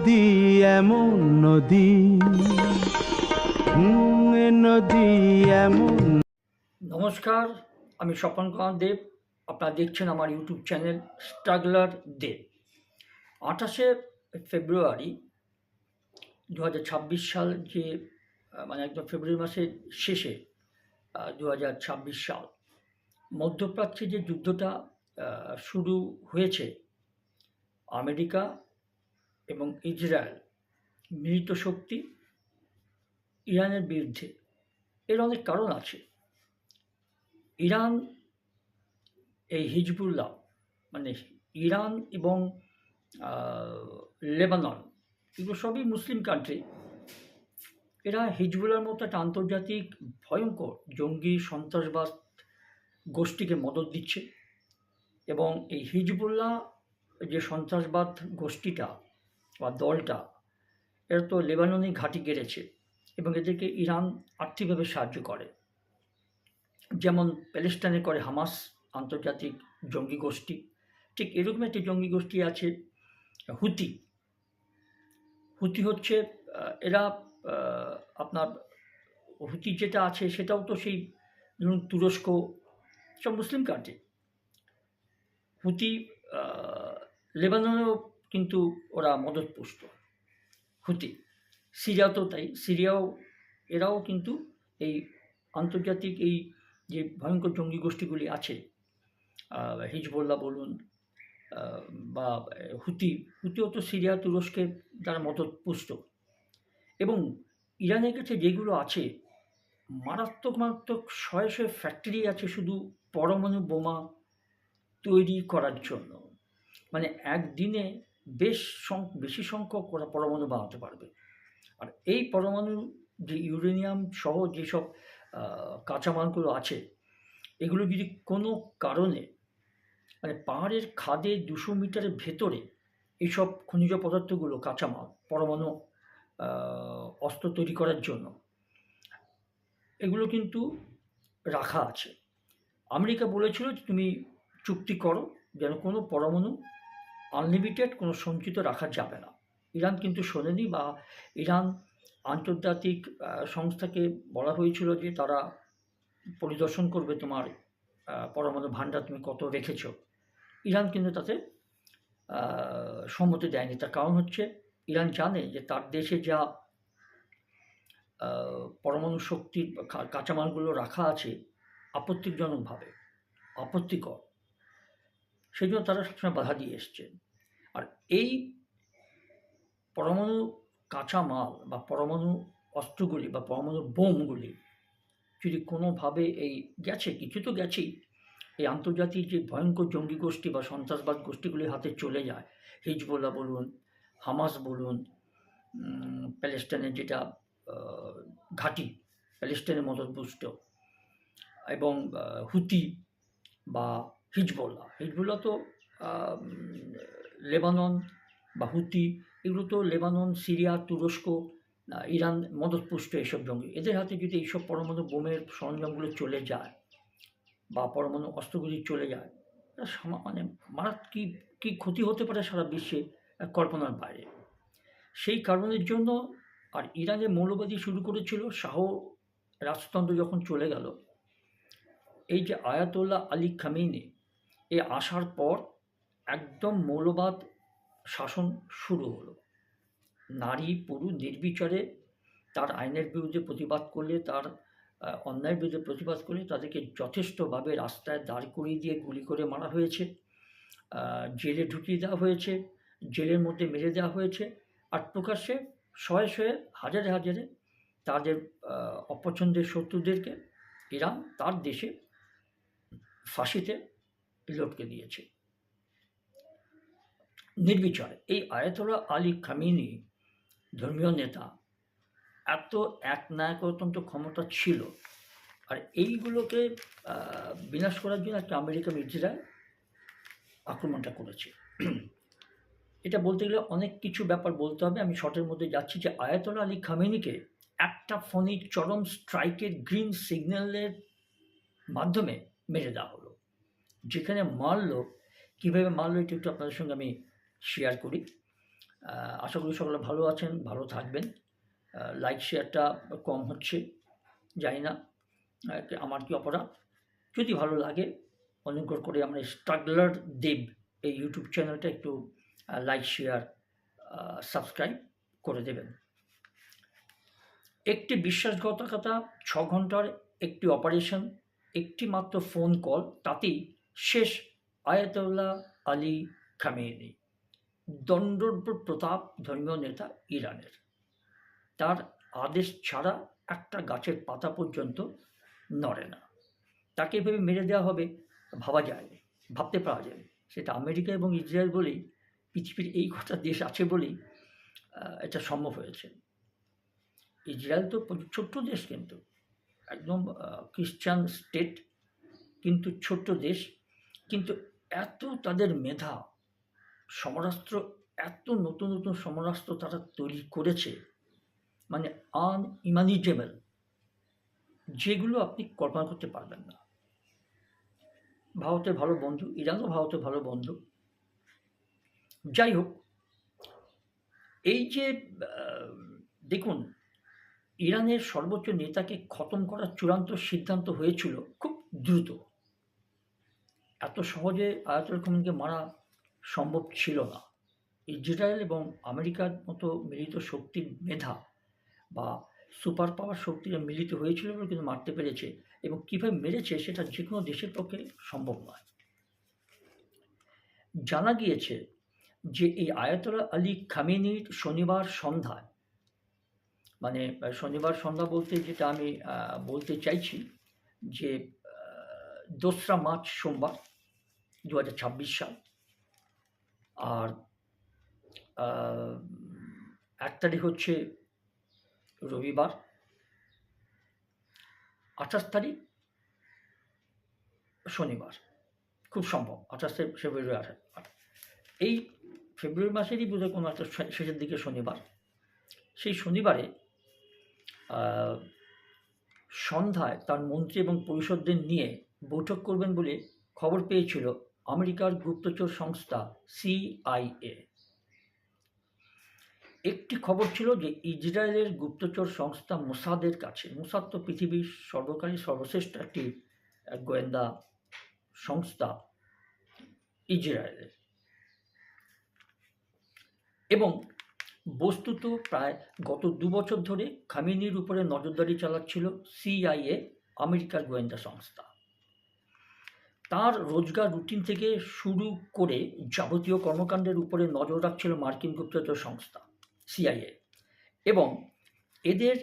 নদী এমন নদী, নদী এমন। নমস্কার, আমি স্বপন কুমার দেব। আপনারা দেখছেন আমার ইউটিউব চ্যানেল স্ট্রাগলার দেব। 28শে ফেব্রুয়ারি 2026 সাল, যে মানে একদম ফেব্রুয়ারি মাসের শেষে 2026 সাল, মধ্যপ্রাচ্যে যে যুদ্ধটা শুরু হয়েছে, আমেরিকা এবং ইসরায়েল মিলিত শক্তি ইরানের বিরুদ্ধে, এর অনেক কারণ আছে। ইরান, এই হিজবুল্লাহ, মানে ইরান এবং লেবানন, এগুলো সবই মুসলিম কান্ট্রি। এরা হিজবুল্লাহর মতো একটা আন্তর্জাতিক ভয়ঙ্কর জঙ্গি সন্ত্রাসবাদ গোষ্ঠীকে মদত দিচ্ছে, এবং এই হিজবুল্লাহ যে সন্ত্রাসবাদ গোষ্ঠীটা বা দলটা, এরা তো লেবাননে ঘাঁটি গেড়েছে এবং এদেরকে ইরান আর্থিকভাবে সাহায্য করে, যেমন প্যালেস্টাইনে করে হামাস, আন্তর্জাতিক জঙ্গি গোষ্ঠী। ঠিক এরকম একটি জঙ্গি গোষ্ঠী আছে হুতি। হুতি হচ্ছে এরা আপনার হুতি যেটা আছে সেটাও তো সেই ধরুন তুরস্ক, সব মুসলিম কান্ট্রি। হুতি লেবাননেও কিন্তু ওরা মদতপুষ্ট। হুতি সিরিয়াতেও তাই, সিরিয়াও এরাও কিন্তু এই আন্তর্জাতিক এই যে ভয়ঙ্কর জঙ্গি গোষ্ঠীগুলি আছে, হিজবুল্লাহ বলুন বা হুতিও তো সিরিয়া তুরস্কের দ্বারা মদতপুষ্ট। এবং ইরানের কাছে যেগুলো আছে, মারাত্মক মারাত্মক শয়ে শয়ে ফ্যাক্টরি আছে শুধু পরমাণু বোমা তৈরি করার জন্য। মানে একদিনে বেশি সংখ্যক ওরা পরমাণু বানাতে পারবে। আর এই পরমাণু যে ইউরেনিয়াম সহ যেসব কাঁচামালগুলো আছে, এগুলো যদি কোনো কারণে মানে পাহাড়ের খাদে 200 মিটারের ভেতরে এইসব খনিজ পদার্থগুলো, কাঁচামাল, পরমাণু অস্ত্র তৈরি করার জন্য এগুলো কিন্তু রাখা আছে। আমেরিকা বলেছিল যে তুমি চুক্তি করো যেন কোনো পরমাণু আনলিমিটেড কোনো সঞ্চিত রাখা যাবে না। ইরান কিন্তু শোনেনি, বা ইরান আন্তর্জাতিক সংস্থাকে বলা হয়েছিল যে তারা পরিদর্শন করবে তোমার পরমাণু ভাণ্ডার তুমি কত রেখেছ। ইরান কিন্তু তাতে সম্মতি দেয়নি। তার কারণ হচ্ছে ইরান জানে যে তার দেশে যা পরমাণু শক্তির কাঁচামালগুলো রাখা আছে আপত্তিজনকভাবে, আপত্তিকর, সেই জন্য তারা সবসময় বাধা দিয়ে এসছে। আর এই পরমাণু কাঁচামাল বা পরমাণু অস্ত্রগুলি বা পরমাণু বোমগুলি যদি কোনোভাবে এই কিছু তো গেছেই, এই আন্তর্জাতিক যে ভয়ঙ্কর জঙ্গি গোষ্ঠী বা সন্ত্রাসবাদ গোষ্ঠীগুলির হাতে চলে যায়, হিজবুল্লাহ বলুন, হামাস বলুন, প্যালেস্টাইনের যেটা ঘাঁটি, প্যালেস্টাইনের মদতপুষ্ট, এবং হুতি বা হিজবুল্লাহ তো লেবানন, বা হুতি এগুলো তো লেবানন, সিরিয়া, তুরস্ক, ইরান মদতপুষ্ট এসব জঙ্গি। এদের হাতে যদি এইসব পরমাণু বোমের সরঞ্জামগুলো চলে যায় বা পরমাণু অস্ত্রগুলি চলে যায়, মানে কী ক্ষতি হতে পারে সারা বিশ্বে কল্পনার বাইরে। সেই কারণের জন্য, আর ইরানে মৌলবাদী শুরু করেছিল শাহ রাজতন্ত্র যখন চলে গেল, এই যে আয়াতোল্লাহ আলী খামেনি এ আসার পর একদম মৌলবাদ শাসন শুরু হলো। নারী পুরুষ নির্বিচারে তার আইনের বিরুদ্ধে প্রতিবাদ করলে, তার অন্যায়ের বিরুদ্ধে প্রতিবাদ করলে তাদেরকে যথেষ্টভাবে রাস্তায় দাঁড় করিয়ে দিয়ে গুলি করে মারা হয়েছে, জেলে ঢুকিয়ে দেওয়া হয়েছে, জেলের মধ্যে মেরে দেওয়া হয়েছে। আর প্রকাশ্যে শয়ে শয়ে হাজারে হাজারে তাদের অপছন্দের শত্রুদেরকে ইরান তার দেশে ফাঁসিতে লটকে দিয়েছে নির্বিচারে। এই আয়াতোল্লাহ আলী খামেনি ধর্মীয় নেতা, এত একনায়কতন্ত্র ক্ষমতা ছিল, আর এইগুলোকে বিনাশ করার জন্য একটা আমেরিকা এবং ইসরায়েল আক্রমণটা করেছে। এটা বলতে গেলে অনেক কিছু ব্যাপার বলতে হবে, আমি শর্টের মধ্যে যাচ্ছি। যে আয়াতোল্লাহ আলী খামেনিকে একটা ফোনে চরম স্ট্রাইকের গ্রিন সিগন্যালের মাধ্যমে মেরে দেওয়া হলো। যেখানে মারলো, কীভাবে মারলো এটা একটু আপনাদের সঙ্গে আমি শেয়ার করি। আশা করি সকলে ভালো আছেন, ভালো থাকবেন। লাইক শেয়ারটা কম হচ্ছে, জানি না আমার কি অপরাধ। যদি ভালো লাগে অনুগ্রহ করে আমরা স্ট্রাগলার দেব এই ইউটিউব চ্যানেলটা একটু লাইক শেয়ার সাবস্ক্রাইব করে দেবেন। একটি বিশ্বাসঘাতকতা, 6 ঘন্টার একটি অপারেশন, একটি মাত্র ফোন কল, তাতেই শেষ আয়াতুল্লাহ আলী খামেনি, দণ্ডপ্রতাপ ধর্মীয় নেতা ইরানের। তার আদেশ ছাড়া একটা গাছের পাতা পর্যন্ত নড়ে না। তাকে এভাবে মেরে দেওয়া হবে ভাবা যায়, ভাবতে পারা যায়। সেটা আমেরিকা এবং ইসরায়েল বলেই, পৃথিবীর এই কটা দেশ আছে বলেই এটা সম্ভব হয়েছে। ইসরায়েল তো ছোট্ট দেশ, কিন্তু একদম খ্রিস্টান স্টেট, কিন্তু ছোট্ট দেশ, কিন্তু এত তাদের মেধা, সমরাস্ত্র, এত নতুন নতুন সমরাস্ত্র তারা তৈরি করেছে, মানে আনইমাজিনেবল, যেগুলো আপনি কল্পনা করতে পারবেন না। ভারতের ভালো বন্ধু, ইরানও ভারতের ভালো বন্ধু। যাই হোক, এই যে দেখুন, ইরানের সর্বোচ্চ নেতাকে খতম করার চূড়ান্ত সিদ্ধান্ত হয়েছিল খুব দ্রুত। এত সহজে আয়াতুল্লাহ খামেনিকে মারা সম্ভব ছিল না। ইসরায়েল এবং আমেরিকার মতো মিলিত শক্তির মেধা বা সুপার পাওয়ার শক্তিরা মিলিত হয়েছিল বলে কিন্তু মারতে পেরেছে, এবং কীভাবে মেরেছে সেটা যে কোনো দেশের পক্ষে সম্ভব নয়। জানা গিয়েছে যে এই আয়াতুল্লাহ আলী খামেনির শনিবার সন্ধ্যায়, মানে শনিবার সন্ধ্যা বলতে যেটা আমি বলতে চাইছি যে 2রা মার্চ সোমবার 2026 সাল, আর 1 তারিখ হচ্ছে রবিবার, 28 তারিখ শনিবার, খুব সম্ভব 28 ফেব্রুয়ারি। এই ফেব্রুয়ারি মাসেরই বোধহয় কোনো একটা শেষের দিকে শনিবার। সেই শনিবারে সন্ধ্যায় তার মন্ত্রী এবং পরিষদদের নিয়ে বৈঠক করবেন বলে খবর পেয়েছিল আমেরিকার গুপ্তচর সংস্থা CIA। একটি খবর ছিল যে ইসরায়েলের গুপ্তচর সংস্থা মোসাদের কাছে, মোসাদ তো পৃথিবীর সর্বকালের সর্বশ্রেষ্ঠ একটি গোয়েন্দা সংস্থা ইসরায়েলের, এবং বস্তুত প্রায় গত 2 বছর ধরে খামেনির উপরে নজরদারি চালাচ্ছিল CIA, আমেরিকার গোয়েন্দা সংস্থা। তার রোজগার রুটিন থেকে শুরু করে যাবতীয় কর্মকাণ্ডের উপরে নজর রাখছিল মার্কিন গুপ্তচর সংস্থা CIA, এবং এদের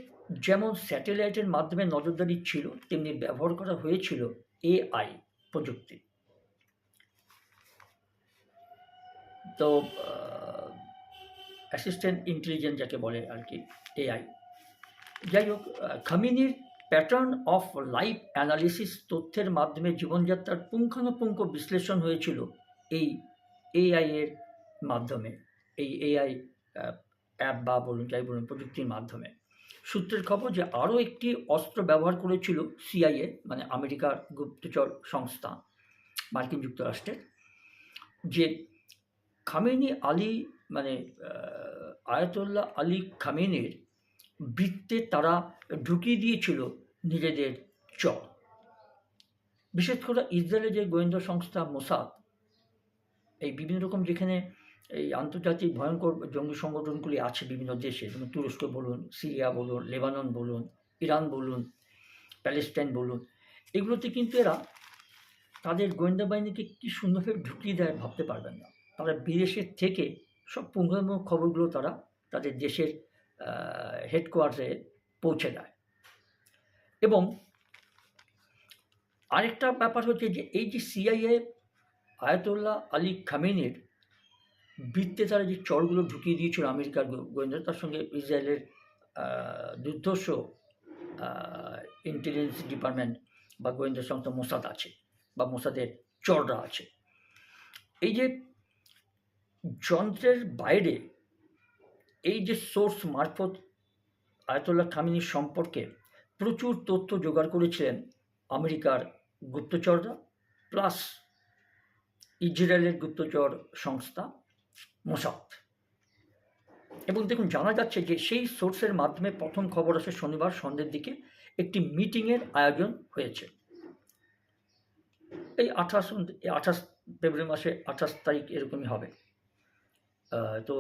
যেমন স্যাটেলাইটের মাধ্যমে নজরদারি ছিল, তেমনি ব্যবহার করা হয়েছিল AI প্রযুক্তি। তো অ্যাসিস্ট্যান্ট ইন্টেলিজেন্স যাকে বলে আর কি, AI। যাই হোক, খামেনির প্যাটার্ন অফ লাইফ অ্যানালিসিস তথ্যের মাধ্যমে জীবনযাত্রার পুঙ্খানুপুঙ্খ বিশ্লেষণ হয়েছিল এই AI এর মাধ্যমে, এই AI অ্যাপ বা বলুন যাই বলুন প্রযুক্তির মাধ্যমে। সূত্রের খবর যে আরও একটি অস্ত্র ব্যবহার করেছিল CIA, মানে আমেরিকার গুপ্তচর সংস্থা মার্কিন যুক্তরাষ্ট্রের, যে খামেনি আলী, মানে আয়াতুল্লাহ আলী খামেনির বৃত্তে তারা ঢুকিয়ে দিয়েছিল নিজেদের চর। বিশেষ করে ইসরায়েলের যে গোয়েন্দা সংস্থা মোসাদ, এই বিভিন্ন রকম যেখানে এই আন্তর্জাতিক ভয়ঙ্কর জঙ্গি সংগঠনগুলি আছে বিভিন্ন দেশে, যেমন তুরস্ক বলুন, সিরিয়া বলুন, লেবানন বলুন, ইরান বলুন, প্যালেস্টাইন বলুন, এগুলোতে কিন্তু এরা তাদের গোয়েন্দা বাহিনীকে কী সুন্দরভাবে ঢুকিয়ে দেয় ভাবতে পারবেন না। তারা বিদেশের থেকে সব পুঙ্খানুপুঙ্খ খবরগুলো তারা তাদের দেশের হেডকোয়ার্টারে পৌঁছে দেয়। এবং আরেকটা ব্যাপার হচ্ছে যে এই যে CIA আয়াতুল্লাহ আলী খামেনির বৃত্তে তারা যে চরগুলো ঢুকিয়ে দিয়েছিল আমেরিকার গোয়েন্দা, তার সঙ্গে ইসরায়েলের দুর্ধর্ষ ইন্টেলিজেন্স ডিপার্টমেন্ট বা গোয়েন্দা সংস্থা মোসাদ আছে, বা মোসাদের চররা আছে। এই যে যন্ত্রের বাইরে এই যে সোর্স মারফত আয়াতুল্লাহ খামেনির সম্পর্কে প্রচুর তথ্য জোগাড় করেছিলেন আমেরিকার গুপ্তচররা, প্লাস ইসরায়েলের গুপ্তচর সংস্থা মোসাদ। এবং দেখুন জানা যাচ্ছে যে সেই সোর্সের মাধ্যমে প্রথম খবর আসে শনিবার সন্ধ্যের দিকে একটি মিটিংয়ের আয়োজন হয়েছে। এই 28 ফেব্রুয়ারি মাসে 28 তারিখ এরকমই হবে। তো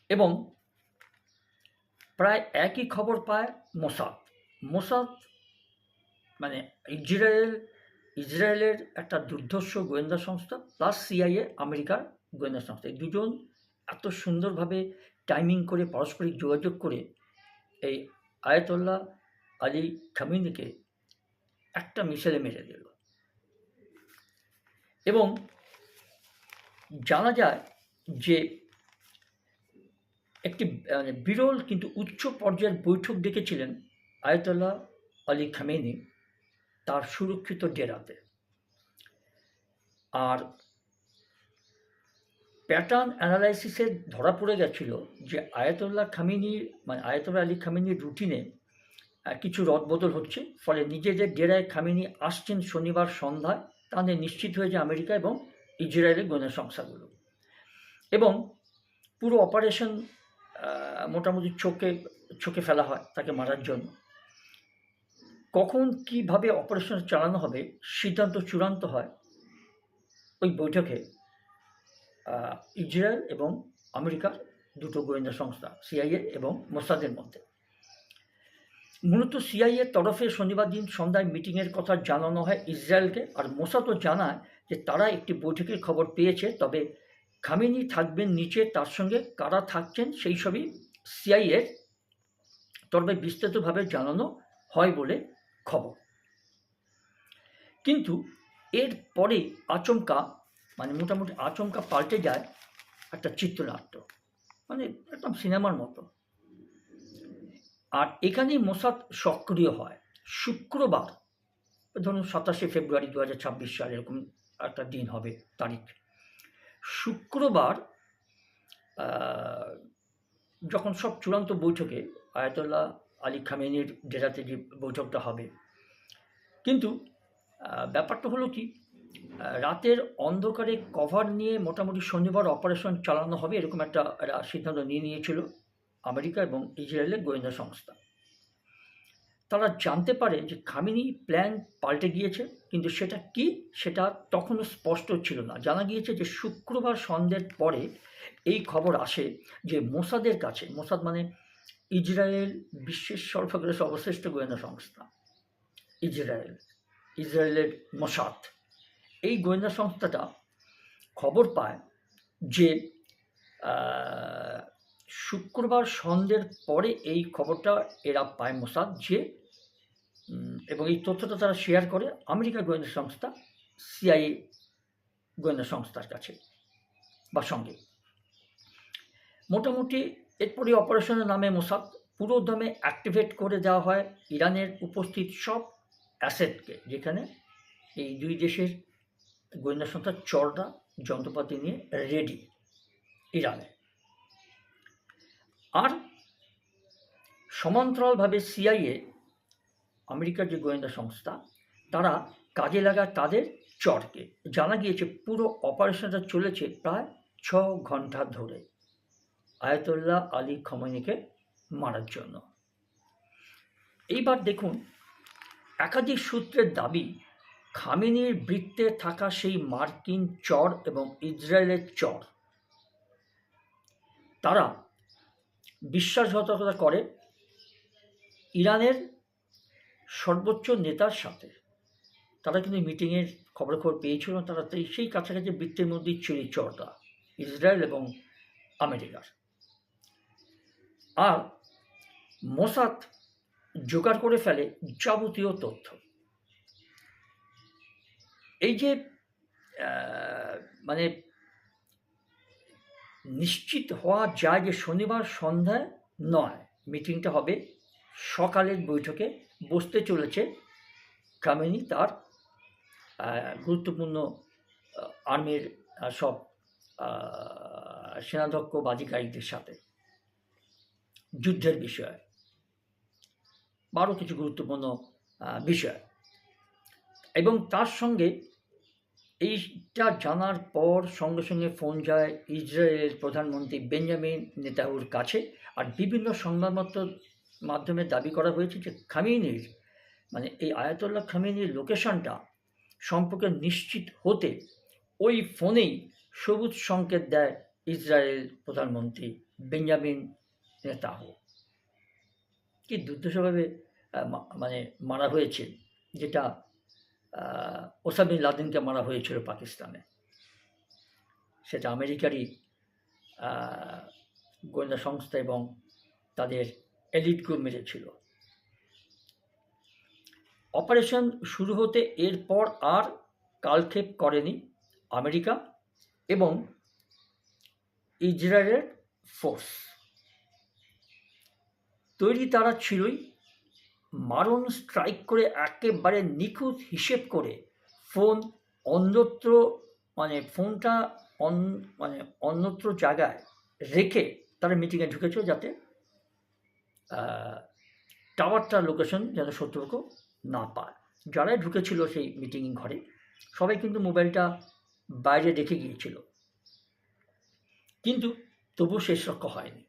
এবং প্রায় একই খবর পায় মোসাদ। মোসাদ মানে ইসরায়েলের একটা দুর্ধর্ষ গোয়েন্দা সংস্থা প্লাস সিআইএ আমেরিকার গোয়েন্দা সংস্থা। এই দুজন এত সুন্দরভাবে টাইমিং করে পারস্পরিক যোগাযোগ করে এই আয়াতুল্লাহ আলী খামেনিকে একটা মিসাইলে মেরে দিল। এবং জানা যায় যে একটি বিরল কিন্তু উচ্চ পর্যায়ের বৈঠক ডেকেছিলেন আয়াতুল্লাহ আলী খামেনি তার সুরক্ষিত ডেরাতে। আর প্যাটার্ন অ্যানালাইসিসে ধরা পড়ে গেছিল যে আয়াতুল্লাহ আলী খামেনির রুটিনে কিছু রদবদল হচ্ছে, ফলে নিজেদের ডেরায় খামেনি আসছেন শনিবার সন্ধ্যায় তা নিয়ে নিশ্চিত হয়েছে আমেরিকা এবং ইসরায়েলের গোয়েন্দা সংস্থাগুলো। এবং পুরো অপারেশন মোটামুটি চোখে ফেলা হয় তাকে মারার জন্য। কখন কিভাবে অপারেশন চালানো হবে সিদ্ধান্ত চূড়ান্ত হয় ওই বৈঠকে ইসরায়েল এবং আমেরিকার দুটো গোয়েন্দা সংস্থা সিআইএ এবং মোসাদের মধ্যে। মূলত সিআইএর তরফে শনিবার দিন সন্ধ্যায় মিটিংয়ের কথা জানানো হয় ইসরায়েলকে, আর মোসাদও জানায় যে তারা একটি বৈঠকের খবর পেয়েছে, তবে খামেনি থাকবেন নিচে, তার সঙ্গে কারা থাকছেন সেই সবই সিআইএর তরফে বিস্তারিতভাবে জানানো হয় বলে খবর। কিন্তু এর পরে মোটামুটি আচমকা পাল্টে যায় একটা চিত্রনাট্য, একদম সিনেমার মতো। আর এখানেই মোসাদ সক্রিয় হয়। শুক্রবার, ধরুন 27 ফেব্রুয়ারি 2026 সাল এরকম একটা দিন হবে তারিখ। শুক্রবার যখন সব চূড়ান্ত বৈঠকে আয়াতুল্লাহ আলী খামেনির ডেরাতে যে বৈঠকটা হবে, কিন্তু ব্যাপারটা হলো কি, রাতের অন্ধকারে কভার নিয়ে মোটামুটি শনিবার অপারেশন চালানো হবে এরকম একটা সিদ্ধান্ত নিয়েছিল আমেরিকা এবং ইসরায়েলের গোয়েন্দা সংস্থা। তারা জানতে পারে যে খামেনি প্ল্যান পাল্টে গিয়েছে, কিন্তু সেটা কি সেটা তখনও স্পষ্ট ছিল না। জানা গিয়েছে যে শুক্রবার সন্ধ্যের পরে এই খবর আসে যে মোসাদের কাছে, মোসাদ মানে ইসরায়েল বিশ্বের সর্বশ্রেষ্ঠ গোয়েন্দা সংস্থা, ইসরায়েলের মোসাদ, এই গোয়েন্দা সংস্থাটা খবর পায় যে শুক্রবার সন্ধ্যের পরে এই খবরটা এরা পায় মোসাদ এবং এই তথ্যটা তারা শেয়ার করে আমেরিকার গোয়েন্দা সংস্থা সিআইএ গোয়েন্দা সংস্থার কাছে বা সঙ্গে। মোটামুটি এরপরে অপারেশনের নামে মোসাদ পুরো দমে অ্যাক্টিভেট করে দেওয়া হয় ইরানের উপস্থিত সব অ্যাসেটকে, যেখানে এই দুই দেশের গোয়েন্দা সংস্থার চররা যন্ত্রপাতি নিয়ে রেডি ইরানে। আর সমান্তরালভাবে সিআইএ আমেরিকার যে গোয়েন্দা সংস্থা তারা কাজে লাগায় তাদের চরকে। জানা গিয়েছে পুরো অপারেশনটা চলেছে প্রায় 6 ঘন্টা ধরে আয়াতুল্লাহ আলী খামেনিকে মারার জন্য। এইবার দেখুন, একাধিক সূত্রের দাবি খামেনির বৃত্তে থাকা সেই মার্কিন চর এবং ইসরায়েলের চর তারা বিশ্বাসঘাতকতা করে ইরানের সর্বোচ্চ নেতার সাথে। তারা কিন্তু মিটিংয়ের খবর পেয়েছিল, তারা সেই কাছাকাছি বৃত্তের মধ্যেই ছিল চরটা ইসরায়েল এবং আমেরিকার। আর মোসাদ জোগাড় করে ফেলে যাবতীয় তথ্য। এই যে নিশ্চিত হওয়া যায় যে শনিবার সন্ধ্যায় নয়, মিটিংটা হবে সকালের বৈঠকে বসতে চলেছে খামেনি তার গুরুত্বপূর্ণ আর্মির সব সেনাধ্যক্ষ বাজিকারীদের সাথে যুদ্ধের বিষয় বা আরও কিছু গুরুত্বপূর্ণ বিষয়। এবং তার সঙ্গে এইটা জানার পর সঙ্গে সঙ্গে ফোন যায় ইসরায়েলের প্রধানমন্ত্রী বেঞ্জামিন নেতানিয়াহুর কাছে। আর বিভিন্ন সংবাদ মাধ্যমে দাবি করা হয়েছে যে খামেনির মানে এই আয়াতুল্লাহ খামেনির লোকেশনটা সম্পর্কে নিশ্চিত হতে ওই ফোনেই সবুজ সংকেত দেয় ইসরায়েল প্রধানমন্ত্রী বেঞ্জামিন নেতানিয়াহু। কি দুর্ধর্ষভাবে মানে মারা হয়েছে, যেটা ওসামা বিন লাদেনকে মারা হয়েছিল পাকিস্তানে। সেটা আমেরিকারই গোয়েন্দা সংস্থা এবং তাদের এলিট গ্রুপ মেরেছিল। অপারেশন শুরু হতে এরপর আর কালক্ষেপ করেনি আমেরিকা এবং ইসরায়েলের ফোর্স। তৈরি তারা ছিলই, মারণ স্ট্রাইক করে একেবারে নিখুঁত হিসেব করে ফোন অন্যত্র ফোনটা অন্যত্র জায়গায় রেখে তারা মিটিংয়ে ঢুকেছিল, যাতে টাওয়ারটার লোকেশন যেন শত্রুকে না পায়। যারাই ঢুকেছিল সেই মিটিং ঘরে সবাই কিন্তু মোবাইলটা বাইরে রেখে গিয়েছিল, কিন্তু তবু শেষ রক্ষা হয়নি।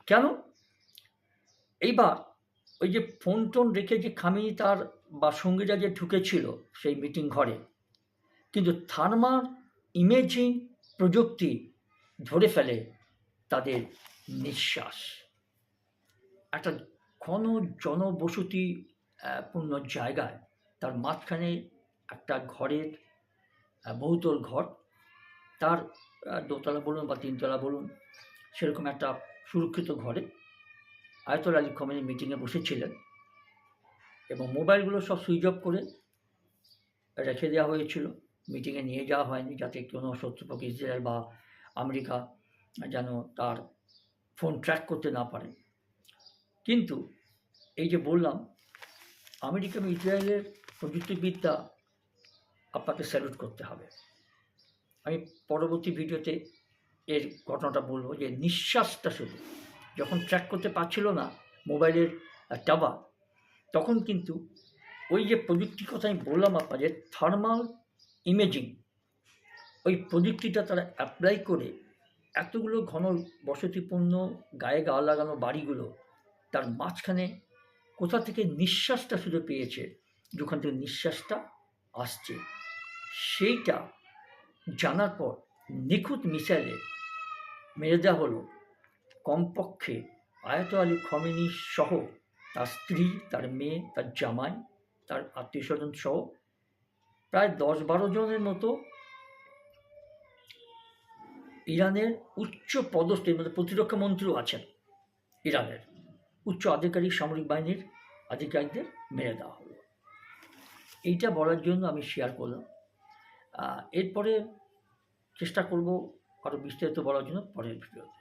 কেন? এইবার ওই যে ফোন টোন রেখে যে খামেনি তার বা সঙ্গীরা যে ঢুকেছিল সেই মিটিং ঘরে, কিন্তু থার্মাল ইমেজিং প্রযুক্তি ধরে ফেলে তাদের নিঃশ্বাস। একটা ঘন জনবসতি পূর্ণ জায়গায় তার মাঝখানে একটা ঘরের বহুতল ঘর, তার দোতলা বলুন বা তিনতলা বলুন, সেরকম একটা সুরক্ষিত ঘরে আয়াতুল্লাহ আলী খামেনি মিটিংয়ে বসেছিলেন এবং মোবাইলগুলো সব সুইচ অফ করে রেখে দেওয়া হয়েছিল। মিটিংয়ে নিয়ে যাওয়া হয়নি, যাতে কোনো শত্রুপক্ষ ইসরায়েল বা আমেরিকা যেন তার ফোন ট্র্যাক করতে না পারে। কিন্তু এই যে বললাম, আমেরিকা এবং ইসরায়েলের প্রযুক্তিবিদ্যা আপনাকে স্যালুট করতে হবে। আমি পরবর্তী ভিডিওতে এর ঘটনাটা বলবো, যে নিঃশ্বাসটা শুধু যখন ট্র্যাক করতে পারছিল না মোবাইলের টাওয়ার, তখন কিন্তু ওই যে প্রযুক্তির কথা আমি বললাম আপনাদের, থার্মাল ইমেজিং, ওই প্রযুক্তিটা তারা অ্যাপ্লাই করে এতগুলো ঘন বসতিপূর্ণ গায়ে গা লাগানো বাড়িগুলো, তার মাঝখানে কোথা থেকে নিঃশ্বাসটা শুধু পেয়েছে, যেখান থেকে নিঃশ্বাসটা আসছে সেইটা জানার পর নিখুঁত মিসাইলে মেরে দেওয়া হলো কমপক্ষে আয়াতুল্লাহ আলী খামেনি সহ তার স্ত্রী, তার মেয়ে, তার জামাই, তার আত্মীয় স্বজন সহ প্রায় 10-12 জনের মতো ইরানের উচ্চ পদস্থ, মধ্যে প্রতিরক্ষা মন্ত্রীও আছেন, ইরানের উচ্চ আধিকারিক, সামরিক বাহিনীর আধিকারিকদের মেরে দেওয়া হলো। এইটা বলার জন্য আমি শেয়ার করলাম। এরপরে চেষ্টা করব আরও বিস্তারিত বলার জন্য পরের ভিডিওতে।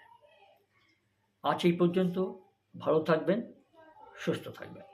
আজ এই পর্যন্ত। ভালো থাকবেন, সুস্থ থাকবেন।